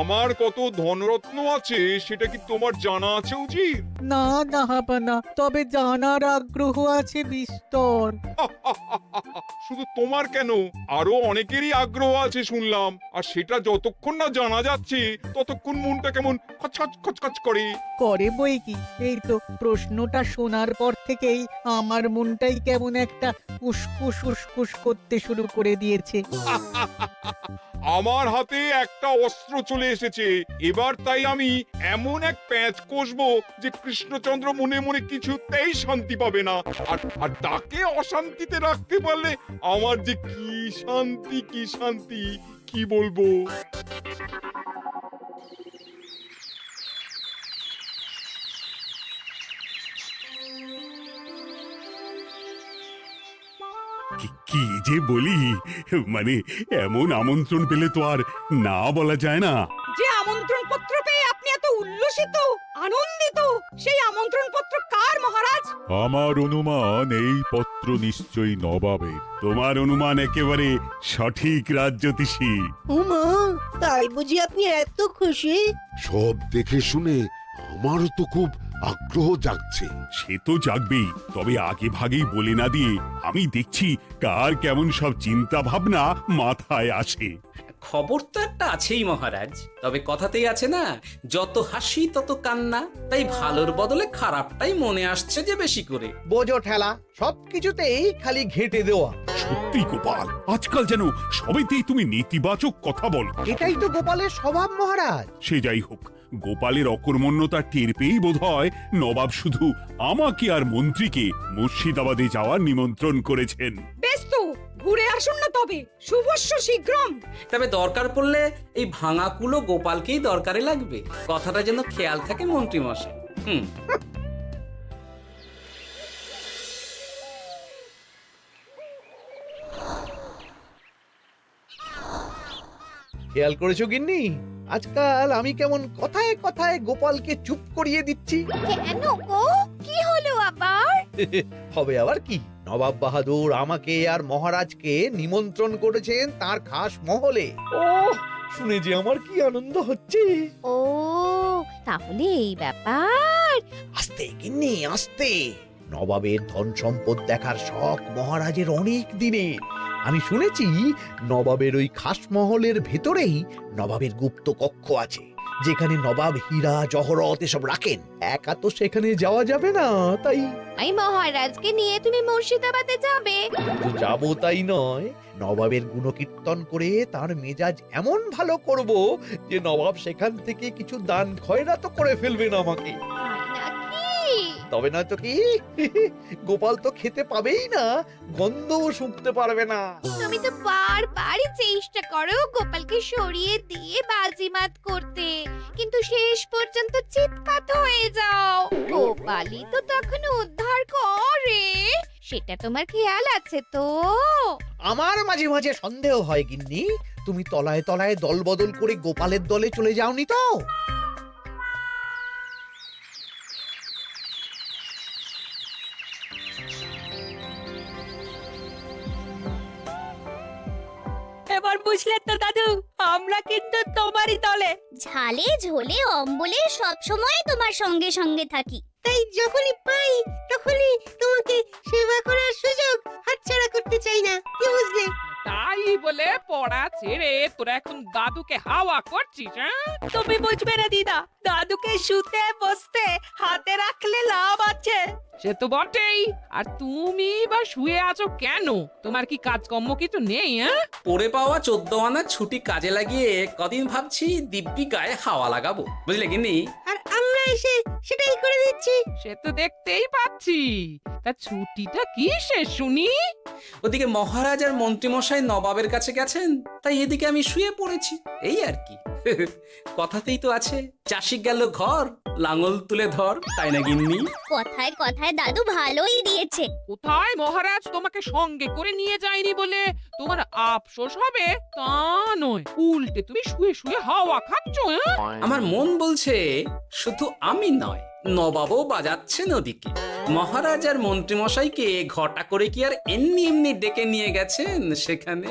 আমার কত ধনরত্ন আছে সেটা কি তোমার জানা আছে উজির? না না হাপানা, তবে জানার আগ্রহ আছে বিস্তর। শুধু তোমার কেন, আরো অনেকেরই আগ্রহ আছে শুনলাম। আর সেটা যতক্ষণ না জানা যাচ্ছে ততক্ষণ মনটা কেমন খচখচ খচখচ করে। করে বই কি, এই তো প্রশ্নটা শোনার পর থেকেই আমার মনটাই কেমন একটা উসকুস উসকুস করতে শুরু করে দিয়েছে। আমার হাতে একটা অস্ত্র চলে এসেছে এবার, তাই আমি এমন এক প্যাঁচ কষবো যে কৃষ্ণচন্দ্র মনে মনে কিছুতেই শান্তি পাবে না। আর তাকে অশান্তিতে রাখতে পারলে আমার যে কি শান্তি কি শান্তি, কি বলবো। কি যে বলি, মানে এমন আমন্ত্রণ পেলে তো আর না বলা যায় না। যে আমন্ত্রণ পত্র পেয়ে আপনি এত উল্লসিত আনন্দিত, সেই আমন্ত্রণ পত্র কার মহারাজ? আমার অনুমান এই পত্র নিশ্চয়ই নবাবের। তোমার অনুমান একেবারে সঠিক রাজ্যতীষী। উমা, তাই বুঝি আপনি এত খুশি? সব দেখে শুনে আমারও তো খুব আগ্রহ জাগছে। সে তো জাগবেই, তবে আগে ভাগেই বলে না দিয়ে আমি দেখছি কার কেমন সব চিন্তা ভাবনা মাথায় আসে। খবর তো একটা আছেই মহারাজ, তবে কথাতেই আছে না, যত হাসি তত কান্না। তাই ভালোর বদলে খারাপটাই মনে আসছে যে বেশি করে। বোঝো ঠেলা, সবকিছুতেই খালি ঘেঁটে দেওয়া। সত্যি গোপাল, আজকাল যেন সবেতেই তুমি নেতিবাচক কথা বলো। এটাই তো গোপালের স্বভাব মহারাজ। সে যাই হোক, গোপালের অকর্মণ্যতা টের পেয়েই বোধ হয় নবাব শুধু আমাকে আর মন্ত্রীকে মুর্শিদাবাদে যাওয়ার নিমন্ত্রণ করেছেন। বেশ তো, ঘুরে আসুন না তবে, শুভস্য শীঘ্রম। তবে দরকার পড়লে এই ভাঙা কুলো গোপালকেই দরকারে লাগবে, কথাটা যেন খেয়াল থাকে মন্ত্রী মশাই। খেয়াল করেছো গিন্নি, আজকাল আমি কেমন কথায় কথায় গোপালকে চুপ করিয়ে দিচ্ছি? কেন গো, কি হলো আবার? হবে আবার কি, নবাব বাহাদুর আমাকে আর মহারাজকে নিমন্ত্রণ করেছেন তার খাস মহলে। ও শুনে যে আমার কি আনন্দ হচ্ছে। ও তাহলে এই ব্যাপার। আস্তে গিন্নি আস্তে, নবাবের ধন সম্পদ দেখার শখ মহারাজের অনেক দিনের। আমি শুনেছি নবাবের ওই খাস মহলের ভেতরেই নবাবের গুপ্ত কক্ষ আছে, যেখানে নবাব হীরা জহরত এসব রাখেন। একা তো সেখানে যাওয়া যাবে না, তাই এই মহারাজকে নিয়ে তুমি মুর্শিদাবাদে যাবে? শুধু যাবো তাই নয়, নবাবের গুণকীর্তন করে তার মেজাজ এমন ভালো করব যে নবাব সেখান থেকে কিছু দান খয়রাত করে ফেলবেন আমাকে। নাকি? তবে নয় তো কি, গোপাল তো খেতে পাবেই না, গন্ধও শুঁকতে পারবে না। তুমি তো বারবারই চেষ্টা করো গোপালকে সরিয়ে দিয়ে বাজিমাত করতে, কিন্তু শেষ পর্যন্ত চিৎপাত হয়ে যাও। গোপালই তো তখন উদ্ধার করে, সেটা তোমার খেয়াল আছে তো? আমার মাঝে মাঝে সন্দেহ হয় গিন্নি, তুমি তলায় তলায় দল বদল করে গোপালের দলে চলে যাওনি তো? এবার বুঝলে তো দাদু, আমরা কিন্তু তোমারই দলে। ঝালে ঝোলে অম্বলে সব সময় তোমার সঙ্গে সঙ্গে থাকি। তাই যখনই পাই তখনই তোমাকে সেবা করার সুযোগ হাতছাড়া করতে চাই না, কি বুঝলে? তাই বলে পড়া ছেড়ে তোরা এখন দাদুকে হাওয়া করছিস? তুমি বুঝবে না দিদা, দাদুকে শুতে বসতে হাতে রাখলে লাভ আছে। সে তো বটেই, আর তুমি বা শুয়ে আছো কেন? তোমার কি কাজকর্ম কিছু নেই? পড়ে পাওয়া 14 আনা ছুটি কাজে লাগিয়ে কদিন ভাবছি দিব্যি গায়ে হাওয়া লাগাবো, বুঝলে গিন্নি? আর আমরা এসে সেটাই করে দিচ্ছি। সে তো দেখতেই পাচ্ছি। তা ছুটিটা কি শেষ শুনি? ওদিকে মহারাজ আর মন্ত্রীমশাই নবাবের কাছে গেছেন, তাই এদিকে আমি শুয়ে পড়েছি, এই আর কি। কথাতেই তো আছে, চাষি গেল ঘর, লাঙল তুলে ধর, তাই না গিন্নি? কথায় কথায় দাদু ভালোই দিয়েছে। কোথায় মহারাজ তোমাকে সঙ্গে করে নিয়ে যায়নি বলে তোমার আফসোস হবে তা নয়, উল্টে তুমি শুয়ে শুয়ে হাওয়া খাচ্ছ। আমার মন বলছে শুধু আমি নয়, নবাবও বাজাচ্ছেন ওদিকে। মহারাজ আর মন্ত্রীমশাইকে ঘটা করে কি আর এমনি এমনি ডেকে নিয়ে গেছেন সেখানে?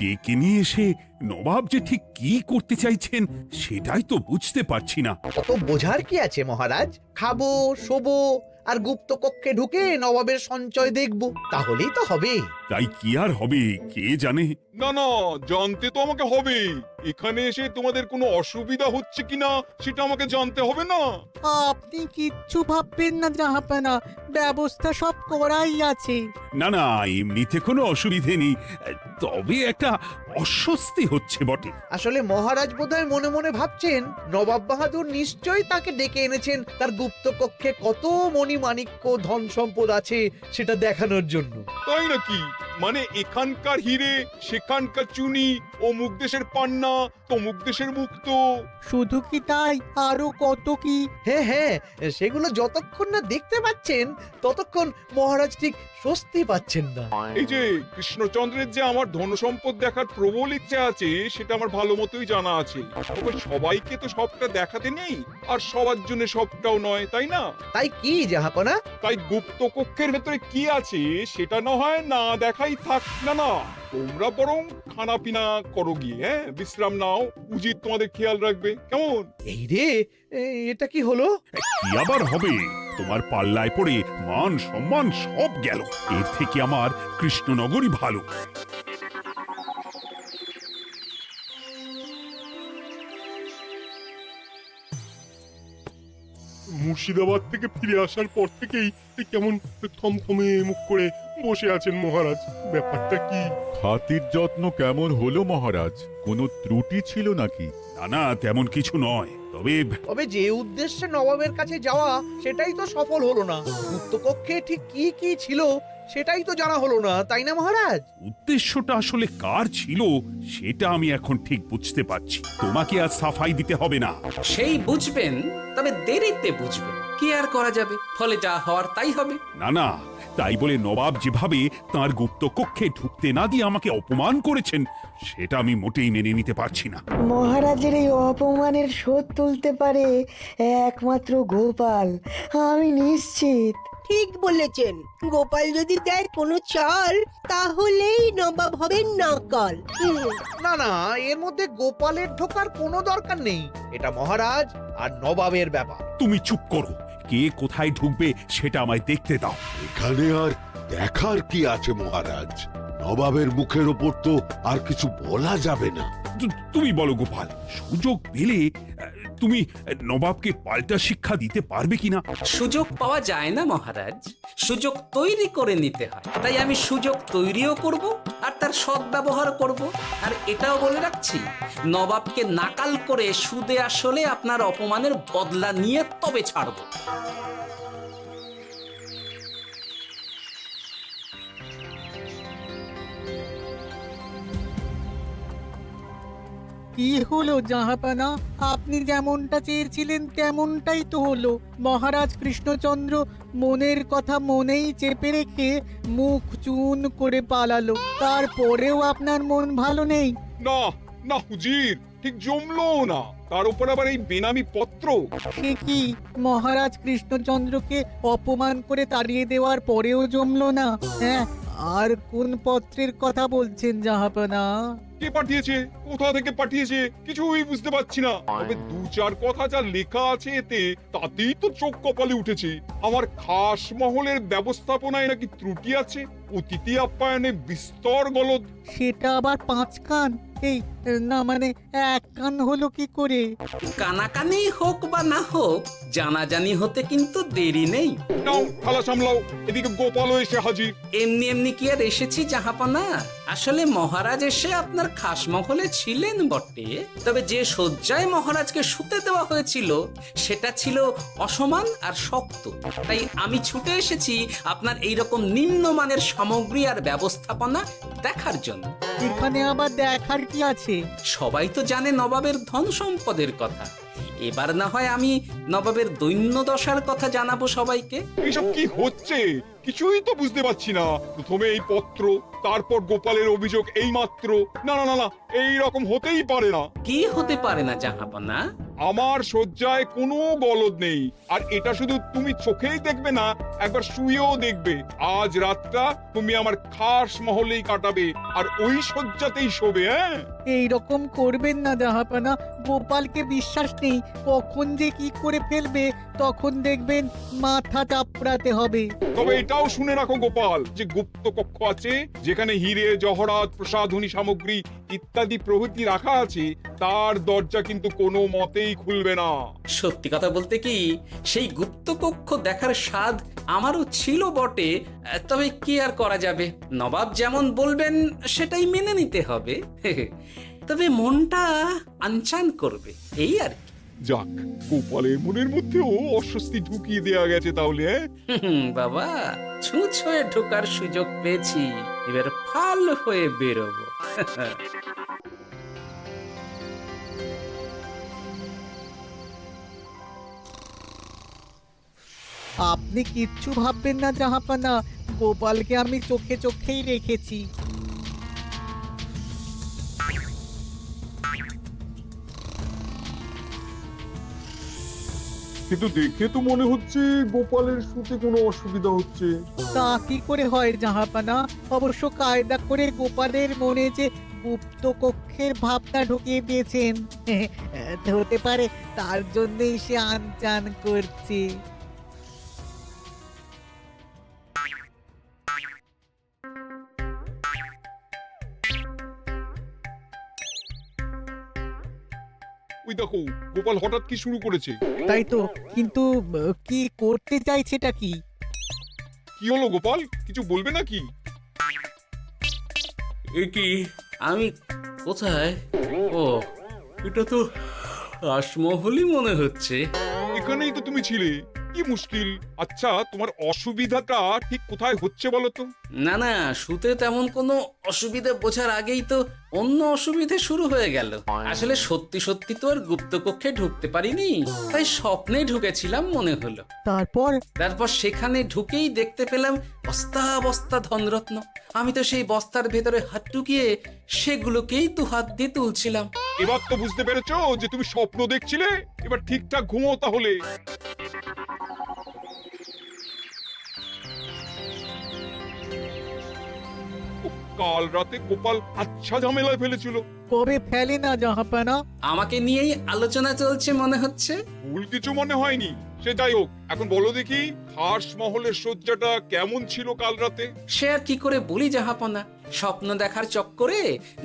ডেকে নিয়ে এসে নবাব যে ঠিক কি করতে চাইছেন সেটাই তো বুঝতে পারছি না। অত বোঝার কি আছে মহারাজ? খাবো, শোবো আর গুপ্ত কক্ষে ঢুকে নবাবের সঞ্চয় দেখব, তাহলেই তো হবে। তাই কি আর হবে কে জানে। না না, জানতে তো আমাকে হবে। এখানে এসে তোমাদের কোনো অসুবিধা হচ্ছে কিনা সেটা আমাকে জানতে হবে না? আপনি কিচ্ছু ভাববেন না জাহাপানা, ব্যবস্থা সব করাই আছে। না না, এমনিতে কোনো অসুবিধে নেই, তবে একটা অস্বস্তি হচ্ছে বটে। আসলে মহারাজ বোধহয় মনে মনে ভাবছেন নবাব বাহাদুর নিশ্চয়ই তাকে ডেকে এনেছেন তার গুপ্ত কক্ষে কত মণিমাণিক্য ধন সম্পদ আছে সেটা দেখানোর জন্য। তাই নাকি? মানে এখানকার হিরে সেখানকার চুনি, অমুক দেশের পান্না তমুক দেশের মুক্ত। শুধু কি তাই, আরো কত কি। হ্যাঁ হ্যাঁ, সেগুলো যতক্ষণ না দেখতে পাচ্ছেন ততক্ষণ মহারাজ ঠিক স্বস্তি পাচ্ছেন না। এই যে কৃষ্ণচন্দ্রের যে আমার ধন সম্পদ দেখার প্রবল ইচ্ছা আছে সেটা আমার ভালো মতোই জানা আছে। তবে সবাইকে তো সবটা দেখাতে নেই, আর সবার জন্য সবটাও নয়, তাই না? তাই কি জাহাপনা? তাই গুপ্ত কক্ষের ভেতরে কি আছে সেটা না হয় না দেখাই থাক। না না, তোমরা বরং খানা পিনা করো গিয়ে, হ্যাঁ বিশ্রাম নাও। উজিত তোমাদের খেয়াল রাখবে, কেমন? এই রে, এটা কি হলো? কি আবার হবে? তোমার পাল্লায় পড়ে মান সম্মান সব গেল। এর থেকে আমার কৃষ্ণনগরই ভালো। মুর্শিদাবাদ থেকে ফিরে আসার পর থেকেই কেমন থমথমে মুখ করে বসে আছেন মহারাজ। ব্যাপারটা কি? খাতির যত্ন কেমন হলো মহারাজ? কোনো ত্রুটি ছিল নাকি? না না, তেমন কিছু নয়। তবে যে উদ্দেশ্যে নবাবের কাছে যাওয়া সেটাই তো সফল হলো না। গুপ্ত কক্ষে ঠিক কি কি ছিল সেটাই তো জানা হলো না, তাই না মহারাজ? উদ্দেশ্যটা আসলে কার ছিল সেটা আমি এখন ঠিক বুঝতে পারছি। তোমাকে আর সাফাই দিতে হবে না। সেই বুঝবেন, তবে দেরিতে বুঝবেন। কি আর করা যাবে, ফলে যা হওয়ার তাই হবে। না না, তাই বলে নবাব যেভাবে তার গুপ্ত কক্ষে ঢুকতে না দিয়ে আমাকে অপমান করেছেন সেটা আমি মোটেই মেনে নিতে পারছি না। মহারাজের এই অপমানের শোধ তুলতে পারে একমাত্র গোপাল, আমি নিশ্চিত। ঠিক বলেছেন, গোপাল যদি দেয় কোনো চাল তাহলেই নবাব হবেন নকল। না না, এর মধ্যে গোপালের ঢোকার কোনো দরকার নেই। এটা মহারাজ আর নবাবের ব্যাপার। তুমি চুপ করো। কে কোথায় ঢুকবে সেটা আমায় দেখতে দাও। এখানে আর দেখার কি আছে মহারাজ? নবাবের মুখের ওপর তো আর কিছু বলা যাবে না। তুমি বলো গোপাল, সুযোগ পেলে তুমি নবাবকে পাল্টা শিক্ষা দিতে পারবে কিনা? সুযোগ পাওয়া যায় না মহারাজ, সুযোগ তৈরি করে নিতে হয়। তাই আমি সুযোগ তৈরিও করব আর তার সদ্ব্যবহার করব। আর এটাও বলে রাখছি, নবাবকে নাকাল করে সুদে আসলে আপনার অপমানের বদলা নিয়ে তবে ছাড়ব। কি হলো জাহাপানা, আপনি যেমনটা চেয়েছিলেন তেমনটাই তো হলো। মহারাজ কৃষ্ণচন্দ্র মনের কথা মনেই চেপে রেখে মুখ চুন করে পালালো, তারপরেও আপনার মন ভালো নেই? না না হুজির, ঠিক জমলো না। তার উপর আবার এই বেনামি পত্র। সে কি, মহারাজ কৃষ্ণচন্দ্রকে অপমান করে তাড়িয়ে দেওয়ার পরেও জমলো না? হ্যাঁ, আর কোন পত্রের কথা বলছেন জাহাপানা? কে পাঠিয়েছে, কোথা থেকে পাঠিয়েছে কিছুই বুঝতে পারছি না। তবে দু চার কথা যা লেখা আছে এতে, তাতেই তো চোখ কপালে উঠেছে। আমার খাস মহলের ব্যবস্থাপনায় নাকি ত্রুটি আছে, অতিথি আপ্যায়নে বিস্তর গলদ। সেটা আবার 5 কান? এই না মানে 1 কান হলো কি করে? কানাকানি হোক বা না হোক, জানাজানি হতে কিন্তু দেরি নেই। নাও থালা সামলাও, এদিকে গোপালও এসে হাজির। এমনি এমনি কি আর এসেছি জাহাপানা? আসলে মহারাজ এসে আপনার খাস মহলে ছিলেন বটে, তবে যে শয্যায় মহারাজকে শুতে দেওয়া হয়েছিল সেটা ছিল অসমান আর শক্ত। তাই আমি ছুটে এসেছি আপনার এইরকম নিম্নমানের সামগ্রী আর ব্যবস্থাপনা দেখার জন্য। এখানে আবার দেখার কি আছে? সবাই তো জানে নবাবের ধন সম্পদের কথা। এবার না হয় আমি নবাবের দৈন্য দশার কথা জানাবো সবাইকে। এইসব কি হচ্ছে কিছুই তো বুঝতে পারছি না। প্রথমে এই পত্র, তারপর গোপালের অভিযোগ এই মাত্র। না না না না, এই রকম হতেই পারে না। কি হতে পারে না জাহাপানা? আমার শয্যায় কোনো গলদ নেই, আর এটা শুধু তুমি চোখেই দেখবে না, একবার শুয়েও দেখবে। আজ রাতটা তুমি আমার খাস মহলেই কাটাবে, আর ওই শয্যাতেই শোবে। হ্যাঁ, এই রকম করবেন না জাহাপানা, গোপালকে বিশ্বাস নেই, কখন যে কি করে ফেলবে তখন দেখবেন মাথা চাপড়াতে হবে। তবে এটাও শুনে রাখো গোপাল, যে গুপ্ত কক্ষ আছে যেখানে হিরে জহরাত প্রসাধনী সামগ্রী ইত্যাদি প্রভৃতি রাখা আছে, তার দরজা কিন্তু কোনো মতেই খুলবে না। সত্যি কথা বলতে কি, সেই গুপ্তকক্ষ দেখার স্বাদ আমারও ছিল বটে, তবে কি আর করা যাবে, নবাব যেমন বলবেন সেটাই মেনে নিতে হবে। তবে মনটা আনচান করবে, এই আর কি। যাক, গোপালের মনের মধ্যেও অস্বস্তি ঢুকিয়ে দেয়া গেছে তাহলে। বাবা, ছুঁচ হয়ে ঢোকার সুযোগ পেয়েছি, এবার ফাল হয়ে বেরোবো। আপনি কিচ্ছু ভাববেন না জাহাপানা, গোপালকে আমি চোখে চোখেই রেখেছি। কিন্তু দেখে তো মনে হচ্ছে গোপালের শুতে কোনো অসুবিধা হচ্ছে। তা কি করে হয় জাহাপানা, অবশ্য কায়দা করে গোপালের মনে যে গুপ্ত কক্ষের ভাবনা ঢুকিয়ে দিয়েছেন। হতে পারে তার জন্যই সে আনচান করছে। ওই দেখো, গোপাল হঠাৎ কি শুরু করেছে। তাই তো, কিন্তু কি করতে চাইছেটা কি? কি হলো গোপাল, কিছু বলবে নাকি? এ কি, আমি কোথায়? ও, এটা তো রাসমহলই মনে হচ্ছে। এখানেই তো তুমি ছিলে, কি মুশকিল। আচ্ছা, তোমার অসুবিধাটা ঠিক কোথায় হচ্ছে বলো তো? না না, শুতে তেমন কোনো অসুবিধা বোঝার আগেই তো অন্য অসুবিধে শুরু হয়ে গেল। আসলে সত্যি সত্যি তো আর গুপ্তকক্ষে ঢুকতে পারিনি, তাই স্বপ্নে ঢুকেছিলাম মনে হলো। তারপর সেখানে ঢুকেই দেখতে পেলাম বস্তা বস্তা ধনরত্ন। আমি তো সেই বস্তার ভেতরে হাত ঢুকিয়ে সেগুলোকেই তো হাত দিয়ে তুলছিলাম। এবার তো বুঝতে পেরেছো যে তুমি স্বপ্ন দেখছিলে। এবার ঠিকঠাক ঘুমো তাহলে। কাল রাতে গোপাল আচ্ছা ঝামেলায় ফেলেছিল। কবে ফেলে না জাহাপানা? আমাকে নিয়েই আলোচনা চলছে মনে হচ্ছে। ভুল কিছু মনে হয়নি, সে যাই হোক, এখন বলো দেখি খাস মহলের সজ্জাটা কেমন ছিল কাল রাতে? সে আর কি করে বলি জাহাপনা, স্বপ্ন দেখার চক্করে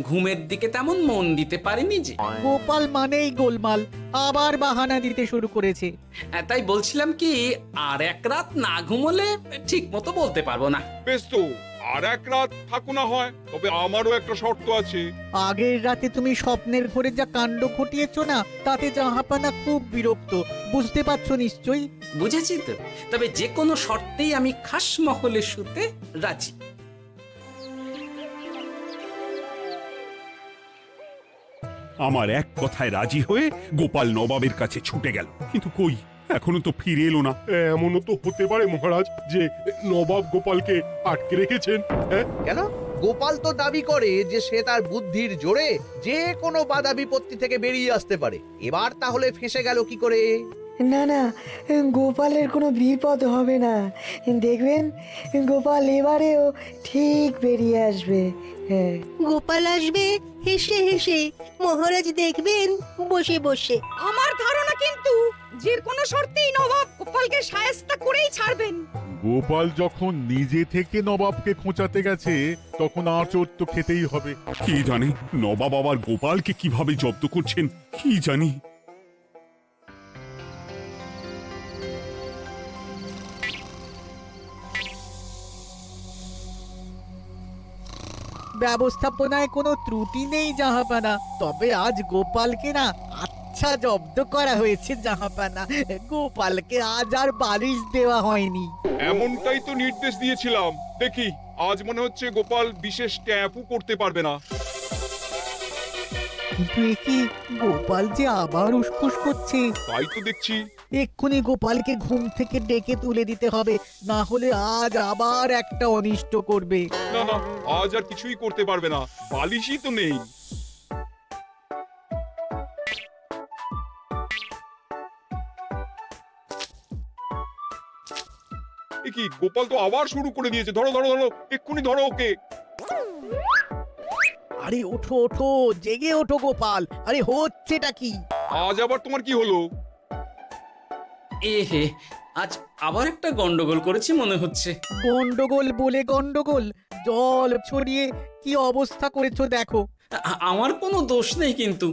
ঘুমের দিকে তেমন মন দিতে পারিনি যে। গোপাল মানেই গোলমাল, আবার বাহানা দিতে শুরু করেছে। তাই বলছিলাম কি, আর এক রাত না ঘুমোলে ঠিক মতো বলতে পারবো না। বেশ তো, আর এক রাত থাকো না হয়, তবে আমারও একটা শর্ত আছে। আগের রাতে তুমি স্বপ্নের ঘরে যা কাণ্ড ঘটিয়েছো না, তাতে জাহাপানা খুব বিরক্ত, বুঝতে পারছো নিশ্চয়ই। বুঝেছি তো, তবে যে কোনো শর্তেই আমি খাস মহলে শুতে রাজি। আমার এক কথায় রাজি হয়ে গোপাল নবাবের কাছে ছুটে গেল, কিন্তু কই, এখনো তো ফিরে এলো না। এমনও তো হতে পারে মহারাজ যে নবাব গোপালকে আটকে রেখেছেন। হ্যাঁ, কেন? গোপাল তো দাবি করে যে সে তার বুদ্ধির জোরে যে কোনো বাধা বিপত্তি থেকে বেরিয়ে আসতে পারে। এবার তাহলে ফেঁসে গেল কি করে? না না, গোপালের কোনো বিপদ হবে না, দেখবেন গোপাল এবারেও ঠিক বেরিয়ে আসবে। হ্যাঁ, গোপাল আসবে হেসে হেসে, মহারাজ দেখবেন বসে বসে। আমার ধারণা কিন্তু যে কোনো শর্তেই নবাব গোপালকে শায়েস্তা করেই ছাড়বেন। গোপাল যখন নিজে থেকে নবাবকে খোঁচাতে গেছে, তখন আঁচড় তো খেতেই হবে। কি জানে নবাব আবার গোপালকে কিভাবে জব্দ করছেন, কি জানি। ব্যবস্থাপনায় কোনো ত্রুটি নেই জাহাপানা, তবে আজ গোপালকে না আচ্ছা জব্দ করা হয়েছে জাহাপানা। গোপালকে আজ আর বালিশ দেওয়া হয়নি। এমনটাই তো নির্দেশ দিয়েছিলাম। দেখি, আজ মনে হচ্ছে গোপাল বিশেষ ক্যাপও করতে পারবে না। কিন্তু এ কি, গোপাল যে আবার উসখুস করছে। তাই তো দেখছি। এক্ষুনি গোপালকে ঘুম থেকে ডেকে তুলে দিতে হবে, না হলে আজ আবার একটা অনিষ্ট করবে। না না, আজ আর কিছুই করতে পারবে না, বালিশই তো নেই। এ কি গোপাল তো আবার শুরু করে দিয়েছে, ধরো ধরো ধরো, এক্ষুনি ধরো ওকে। আরে ওঠো ওঠো, জেগে ওঠো গোপাল, আরে হচ্ছেটা কি? আজ আবার তোমার কি হলো? এ হে, আজ আবার একটা গন্ডগোল করেছি মনে হচ্ছে। গন্ডগোল বলে গন্ডগোল, জল ছড়িয়ে কি অবস্থা করেছো দেখো। আমার কোনো দোষ নেই, কিন্তু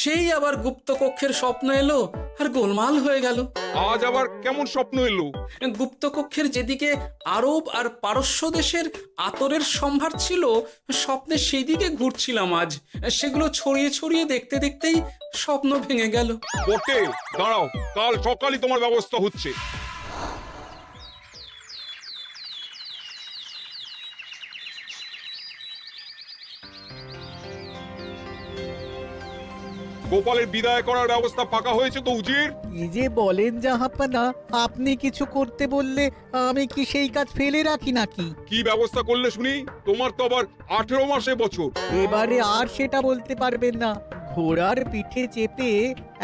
সেই আবার গুপ্তকক্ষের স্বপ্ন এলো আর গোলমাল হয়ে গেল। আজ আবার কেমন স্বপ্ন এলো? গুপ্তকক্ষের যেদিকে আরব আর পারস্য দেশের আতরের সম্ভার ছিল, স্বপ্নে সেই দিকে ঘুরছিলাম আজ। সেগুলো ছড়িয়ে ছড়িয়ে দেখতে দেখতেই স্বপ্ন ভেঙে গেল। বটে, দাঁড়াও, কাল সকালই তোমার ব্যবস্থা হচ্ছে। গোপালের বিদায় করার ব্যবস্থা পাকা হয়েছে তো উজির? কি যে বলেন জাহাপানা, আপনি কিছু করতে বললে আমি কি সেই কাজ ফেলে রাখি নাকি? কি ব্যবস্থা করলে শুনি? তোমার তো আবার 18 মাসে বছর। এবারে আর সেটা বলতে পারবেন না। ঘোড়ার পিঠে চেপে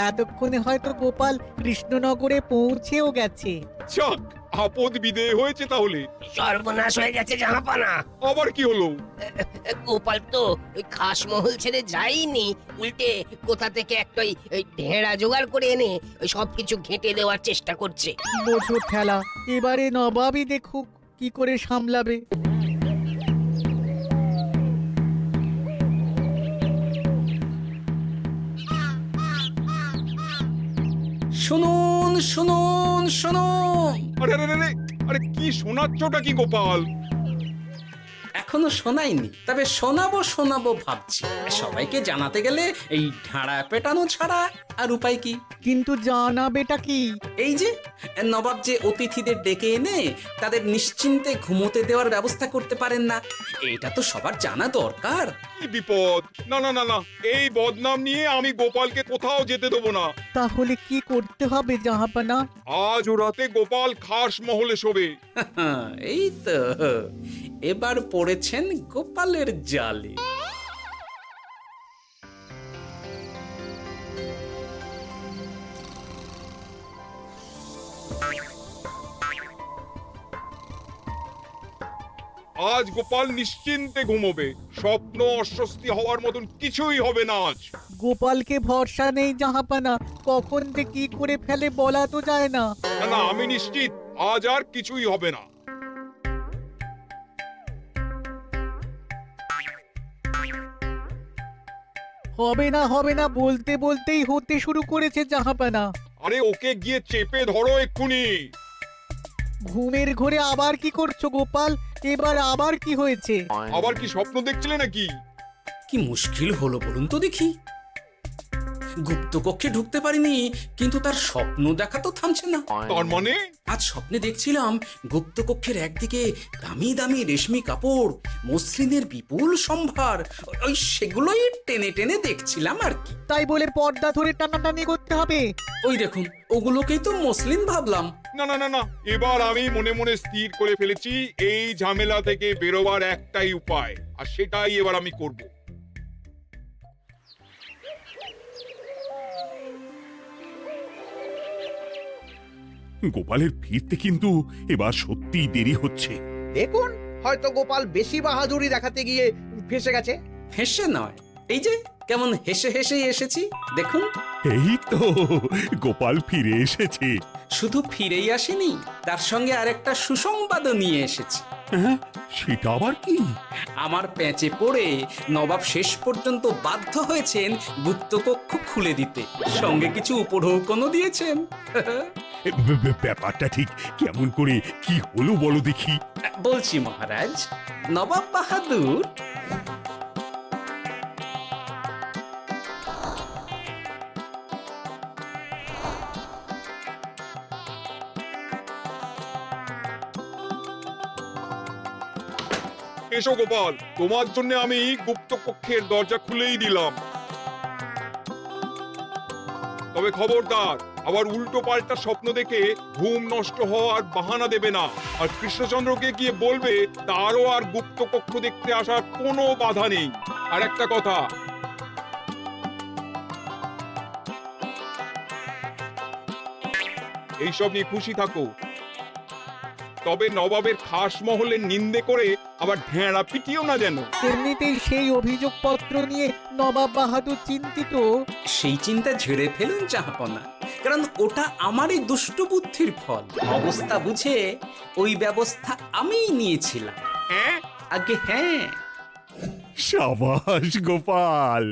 এতক্ষণে হয়তো গোপাল কৃষ্ণনগরে পৌঁছেও গেছে। যাক, আপদ বিদেয় হয়েছে তাহলে। সর্বনাশ হয়ে গেছে জাহাপানা। আবার কি হলো? গোপাল তো ওই খাসমহল ছেড়ে যায়নি, উল্টে কোথা থেকে একটা ওই ঢেঁড়া জোগাড় করে এনে ওই সবকিছু ঘেঁটে দেওয়ার চেষ্টা করছে। বোঝো ঠেলা, এবারে নবাবই দেখুক কি করে সামলাবে। শুনুন শুনুন শুনুন, আরে আরে আরে, আরে কি শোনাচ্ছটা কি গোপাল? এখনো শোনাইনি, তবে শোনাবো শোনাবো ভাবছি। সবাইকে জানাতে গেলে এই ঢাড়া পেটানো ছাড়া আর উপায় কি? কিন্তু জানাবেটা কি? এই যে নবাব যে অতিথিদের ডেকে এনে তাদের নিশ্চিন্তে ঘুমোতে দেওয়ার ব্যবস্থা করতে পারেন না, এটা তো সবার জানা দরকার। কি বিপদ! না না না না, এই বদনাম নিয়ে আমি গোপালকে কোথাও যেতে দেবো না। তাহলে কি করতে হবে জাহাপানা? আজ ও রাতে গোপাল খাস মহলে শোবে। এই তো এবার পড়েছেন গোপালের জালে। আজ গোপাল নিশ্চিন্তে ঘুমোবে, স্বপ্ন অস্বস্তি হওয়ার মতন কিছুই হবে না আজ। গোপালকে ভরসা নেই জাহাপানা, কখন যে কি করে ফেলে বলা তো যায় না। না না, আমি নিশ্চিত আজ আর কিছুই হবে না। হবে না বলতে বলতেই হতে শুরু করেছে জাহাপানা। আরে ওকে গিয়ে চেপে ধরো এক্ষুনি। ঘুমের ঘোরে আবার কি করছো গোপাল? এবার আবার কি হয়েছে? আবার কি স্বপ্ন দেখছিলে নাকি? কি মুশকিল হলো বলুন তো দেখি। গুপ্তকক্ষে ঢুকতে পারিনি, কিন্তু তার স্বপ্ন দেখা তো থামছে না। তার মানে? আজ স্বপ্নে দেখছিলাম গুপ্তকক্ষের একদিকে দামি দামি রেশমি কাপড়, মসলিনের বিপুল সম্ভার, ওই সেগুলোই টেনে টেনে দেখছিলাম আর কি। তাই বলে পর্দা ধরে টানাটানি করতে হবে? ওই দেখুন, ওগুলোকেই তো মসলিন ভাবলাম। না না না না, এবার আমি মনে মনে স্থির করে ফেলেছি এই ঝামেলা থেকে বেরোবার একটাই উপায়, আর সেটাই এবার আমি করব। গোপালের ফিরতে কিন্তু এবার সত্যিই দেরি হচ্ছে। দেখুন, হয়তো গোপাল বেশি বাহাদুরি দেখাতে গিয়ে ফেসে গেছে। হেসে নয়, এই যে কেমন হেসে হেসেই এসেছি দেখুন। এই তো গোপাল ফিরে এসেছে। শুধু ফিরেই আসেনি, তার সঙ্গে আরেকটা সুসংবাদও নিয়ে এসেছি। হ্যাঁ, সেটা আবার কি? আমার প্যাঁচে পড়ে নবাব শেষ পর্যন্ত বাধ্য হয়েছেন গুপ্তকক্ষ খুলে দিতে, সঙ্গে কিছু উপঢৌকনও দিয়েছেন। ব্যাপারটা ঠিক কেমন করে কি হলো বলো দেখি। বলছি মহারাজ, নবাব বাহাদুর এসো গোপাল, তোমার জন্য আমি গুপ্তকক্ষের দরজা খুলেই দিলাম। তবে খবরদার, আবার উল্টো পাল্টা স্বপ্ন দেখে ঘুম নষ্ট হওয়ার বাহানা দেবে না। আর কৃষ্ণচন্দ্রকে গিয়ে বলবে তারও আর গুপ্তকক্ষ দেখতে আসার কোনো বাধা নেই। আর একটা কথা, এইসব নিয়ে খুশি থাকো। তবে নবাবের খাস মহলের নিন্দে করে আবার ঢেঁড়া পিটিও না যেন। এমনিতেই সেই অভিযোগপত্র নিয়ে নবাব বাহাদুর চিন্তিত। সেই চিন্তা ঝেড়ে ফেলুন জাহাপনা, কারণ ওটা আমারই দুষ্ট বুদ্ধির ফল। অবস্থা বুঝে ওই ব্যবস্থা আমিই নিয়েছিলাম। হ্যাঁ, আগে হ্যাঁ। সাবাস গোপাল,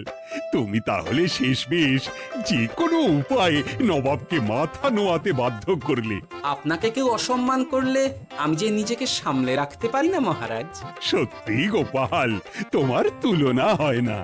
তুমি তাহলে শেষমেশ যে কোনো উপায়ে নবাবকে মাথা নোয়াতে বাধ্য করলে। আপনাকে কেউ অসম্মান করলে আমি যে নিজেকে সামলে রাখতে পারি না মহারাজ। সত্যি গোপাল, তোমার তুলনা হয় না।